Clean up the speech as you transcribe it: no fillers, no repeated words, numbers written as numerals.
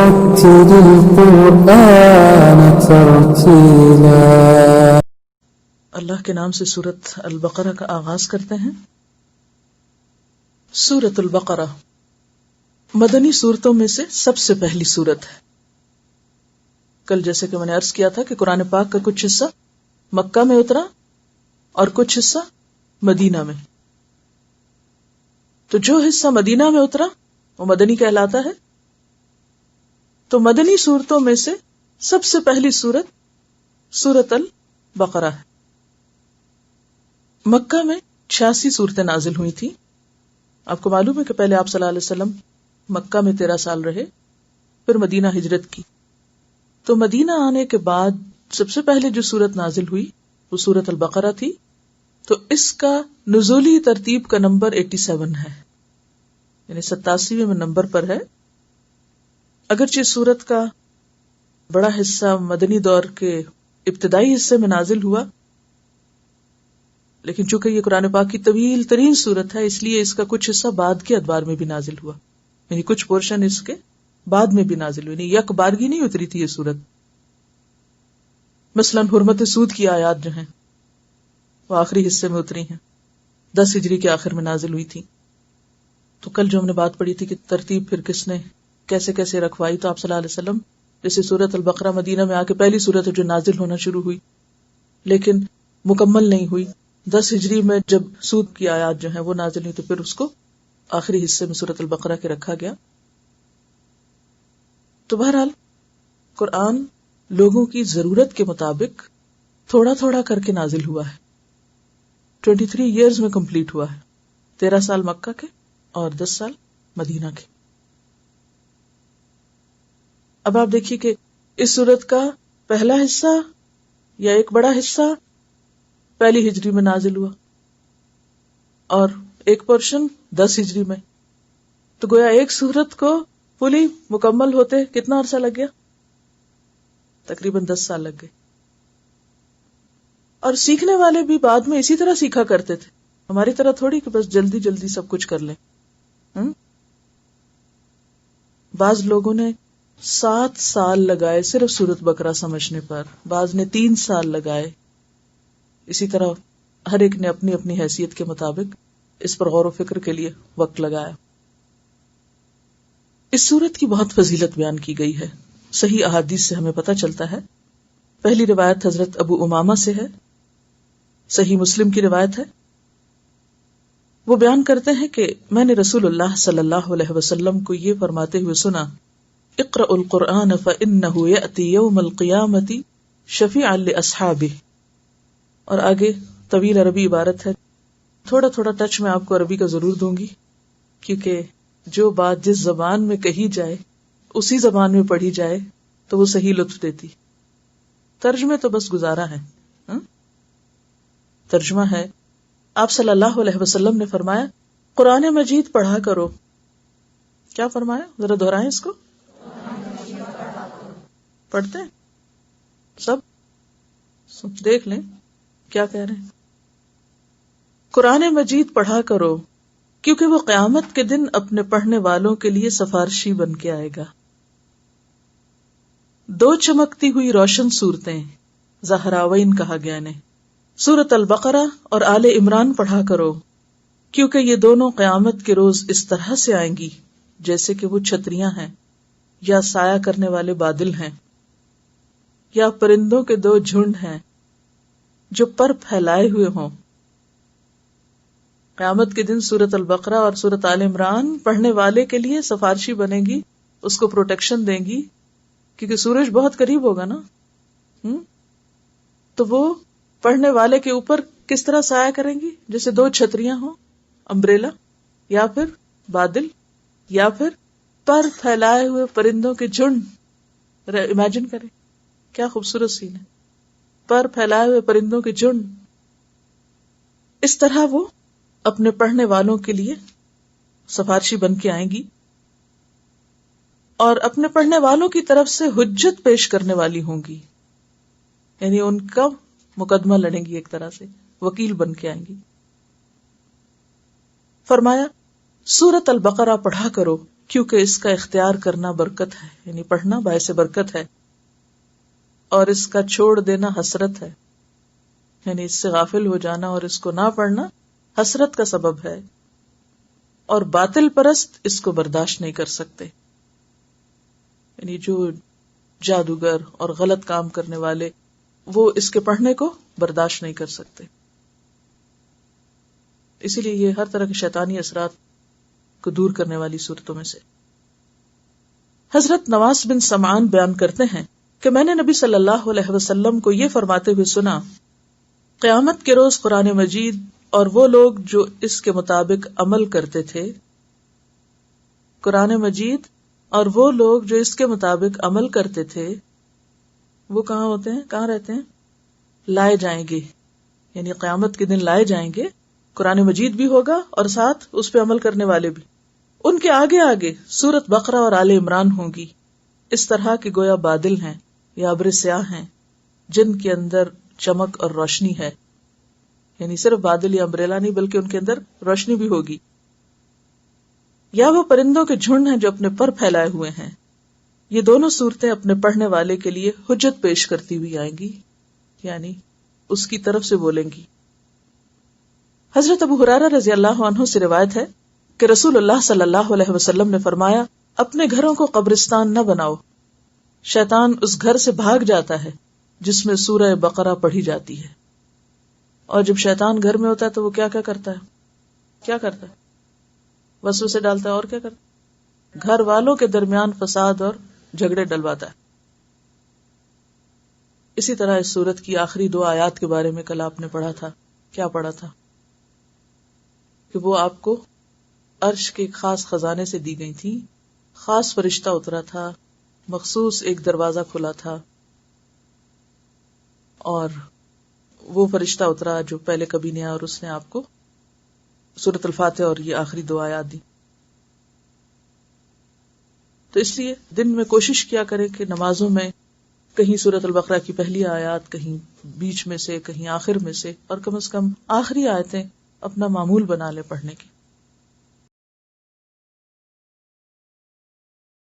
ورتل القرآن ترتیلا۔ اللہ کے نام سے سورۃ البقرہ کا آغاز کرتے ہیں۔ سورۃ البقرہ مدنی صورتوں میں سے سب سے پہلی صورت ہے۔ کل جیسے کہ میں نے عرض کیا تھا کہ قرآن پاک کا کچھ حصہ مکہ میں اترا اور کچھ حصہ مدینہ میں، تو جو حصہ مدینہ میں اترا وہ مدنی کہلاتا ہے۔ تو مدنی صورتوں میں سے سب سے پہلی صورت سورۃ البقرہ ہے۔ مکہ میں 86 صورتیں نازل ہوئی تھی۔ آپ کو معلوم ہے کہ پہلے آپ صلی اللہ علیہ وسلم مکہ میں 13 سال رہے، پھر مدینہ ہجرت کی۔ تو مدینہ آنے کے بعد سب سے پہلے جو صورت نازل ہوئی وہ سورۃ البقرہ تھی۔ تو اس کا نزولی ترتیب کا نمبر 87 ہے، یعنی 87ویں نمبر پر ہے۔ اگرچہ سورت کا بڑا حصہ مدنی دور کے ابتدائی حصے میں نازل ہوا، لیکن چونکہ یہ قرآن پاک کی طویل ترین سورت ہے، اس لیے اس کا کچھ حصہ بعد کے ادوار میں بھی نازل ہوا، یعنی کچھ پورشن اس کے بعد میں بھی نازل ہوئی، یک بارگی نہیں اتری تھی یہ سورت۔ مثلا حرمت سود کی آیات جو ہیں وہ آخری حصے میں اتری ہیں، 10 ہجری کے آخر میں نازل ہوئی تھی۔ تو کل جو ہم نے بات پڑھی تھی کہ ترتیب پھر کس نے کیسے کیسے رکھوائی، تو آپ صلی اللہ علیہ وسلم جیسے سورۃ البقرہ مدینہ میں آ کے پہلی سورت ہے جو نازل ہونا شروع ہوئی، لیکن مکمل نہیں ہوئی۔ 10 ہجری میں جب سود کی آیات جو ہیں وہ نازل ہوئی تو پھر اس کو آخری حصے میں سورۃ البقرہ کے رکھا گیا۔ تو بہرحال قرآن لوگوں کی ضرورت کے مطابق تھوڑا تھوڑا کر کے نازل ہوا ہے۔ 23 ایئرز میں کمپلیٹ ہوا ہے، 13 سال مکہ کے اور 10 سال مدینہ کے۔ اب آپ دیکھیے کہ اس سورت کا پہلا حصہ یا ایک بڑا حصہ پہلی ہجری میں نازل ہوا اور ایک پورشن 10 ہجری میں، تو گویا ایک سورت کو پوری مکمل ہوتے کتنا عرصہ لگ گیا؟ تقریباً 10 سال لگ گئے۔ اور سیکھنے والے بھی بعد میں اسی طرح سیکھا کرتے تھے، ہماری طرح تھوڑی کہ بس جلدی جلدی سب کچھ کر لیں۔ بعض لوگوں نے 7 سال لگائے صرف سورۃ بقرہ سمجھنے پر، بعض نے 3 سال لگائے۔ اسی طرح ہر ایک نے اپنی اپنی حیثیت کے مطابق اس پر غور و فکر کے لیے وقت لگایا۔ اس سورت کی بہت فضیلت بیان کی گئی ہے، صحیح احادیث سے ہمیں پتہ چلتا ہے۔ پہلی روایت حضرت ابو امامہ سے ہے، صحیح مسلم کی روایت ہے۔ وہ بیان کرتے ہیں کہ میں نے رسول اللہ صلی اللہ علیہ وسلم کو یہ فرماتے ہوئے سنا، اقرأ القرآن فإنه يأتي يوم القیامة شفیعا لأصحابہ۔ اور آگے طویل عربی عبارت ہے، تھوڑا تھوڑا ٹچ میں آپ کو عربی کا ضرور دوں گی، کیونکہ جو بات جس زبان میں کہی جائے اسی زبان میں پڑھی جائے تو وہ صحیح لطف دیتی۔ ترجمے تو بس گزارا ہے۔ ترجمہ ہے، آپ صلی اللہ علیہ وسلم نے فرمایا قرآن مجید پڑھا کرو۔ کیا فرمایا؟ ذرا دہرائیں اس کو۔ پڑھتے ہیں سب؟ دیکھ لیں کیا کہہ رہے ہیں۔ قرآن مجید پڑھا کرو کیونکہ وہ قیامت کے دن اپنے پڑھنے والوں کے لیے سفارشی بن کے آئے گا۔ 2 چمکتی ہوئی روشن صورتیں زہراوین کہا گیا انہیں، سورۃ البقرہ اور آل عمران پڑھا کرو کیونکہ یہ دونوں قیامت کے روز اس طرح سے آئیں گی جیسے کہ وہ چھتریاں ہیں، یا سایہ کرنے والے بادل ہیں، یا پرندوں کے 2 جھنڈ ہیں جو پر پھیلائے ہوئے ہوں۔ قیامت کے دن سورۃ البقرہ اور سورۃ آل عمران پڑھنے والے کے لیے سفارشی بنے گی، اس کو پروٹیکشن دیں گی، کیونکہ سورج بہت قریب ہوگا نا۔ تو وہ پڑھنے والے کے اوپر کس طرح سایہ کریں گی؟ جیسے 2 چھتریاں ہوں، امبریلا، یا پھر بادل، یا پھر پر پھیلائے ہوئے پرندوں کے جھنڈ۔ امیجن کریں کیا خوبصورت سین ہے، پر پھیلائے ہوئے پرندوں کے جھنڈ۔ اس طرح وہ اپنے پڑھنے والوں کے لیے سفارشی بن کے آئیں گی اور اپنے پڑھنے والوں کی طرف سے حجت پیش کرنے والی ہوں گی، یعنی ان کا مقدمہ لڑیں گی، ایک طرح سے وکیل بن کے آئیں گی۔ فرمایا سورۃ البقرہ پڑھا کرو کیونکہ اس کا اختیار کرنا برکت ہے، یعنی پڑھنا باعث برکت ہے، اور اس کا چھوڑ دینا حسرت ہے، یعنی اس سے غافل ہو جانا اور اس کو نہ پڑھنا حسرت کا سبب ہے، اور باطل پرست اس کو برداشت نہیں کر سکتے، یعنی جو جادوگر اور غلط کام کرنے والے وہ اس کے پڑھنے کو برداشت نہیں کر سکتے. اسی لیے یہ ہر طرح کے شیطانی اثرات کو دور کرنے والی صورتوں میں سے. حضرت نواس بن سمعان بیان کرتے ہیں کہ میں نے نبی صلی اللہ علیہ وسلم کو یہ فرماتے ہوئے سنا، قیامت کے روز قرآن مجید اور وہ لوگ جو اس کے مطابق عمل کرتے تھے، قرآن مجید اور وہ لوگ جو اس کے مطابق عمل کرتے تھے، وہ کہاں ہوتے ہیں، کہاں رہتے ہیں؟ لائے جائیں گے، یعنی قیامت کے دن لائے جائیں گے. قرآن مجید بھی ہوگا اور ساتھ اس پہ عمل کرنے والے بھی. ان کے آگے آگے سورت بقرہ اور آل عمران ہوں گی، اس طرح کہ گویا بادل ہیں یا ابر سیاہ ہیں جن کے اندر چمک اور روشنی ہے، یعنی صرف بادل یا امبریلا نہیں بلکہ ان کے اندر روشنی بھی ہوگی. یا وہ پرندوں کے جھنڈ ہیں جو اپنے پر پھیلائے ہوئے ہیں. یہ دونوں صورتیں اپنے پڑھنے والے کے لیے حجت پیش کرتی ہوئی آئیں گی، یعنی اس کی طرف سے بولیں گی. حضرت ابو ہریرہ رضی اللہ عنہ سے روایت ہے کہ رسول اللہ صلی اللہ علیہ وسلم نے فرمایا، اپنے گھروں کو قبرستان نہ بناؤ، شیطان اس گھر سے بھاگ جاتا ہے جس میں سورہ بقرہ پڑھی جاتی ہے. اور جب شیطان گھر میں ہوتا ہے تو وہ کیا کرتا ہے؟ وسوسے ڈالتا ہے، اور کیا کرتا ہے؟ گھر والوں کے درمیان فساد اور جھگڑے ڈلواتا ہے. اسی طرح اس سورت کی آخری 2 آیات کے بارے میں کل آپ نے پڑھا تھا. کیا پڑھا تھا؟ کہ وہ آپ کو عرش کے خاص خزانے سے دی گئی تھی، خاص فرشتہ اترا تھا، مخصوص ایک دروازہ کھلا تھا، اور وہ فرشتہ اترا جو پہلے کبھی نہیں آیا، اور اس نے آپ کو سورۃ الفاتحہ اور یہ آخری 2 آیات دی. تو اس لیے دن میں کوشش کیا کریں کہ نمازوں میں کہیں سورۃ البقرہ کی پہلی آیات، کہیں بیچ میں سے، کہیں آخر میں سے، اور کم از کم آخری آیتیں اپنا معمول بنا لے پڑھنے کی.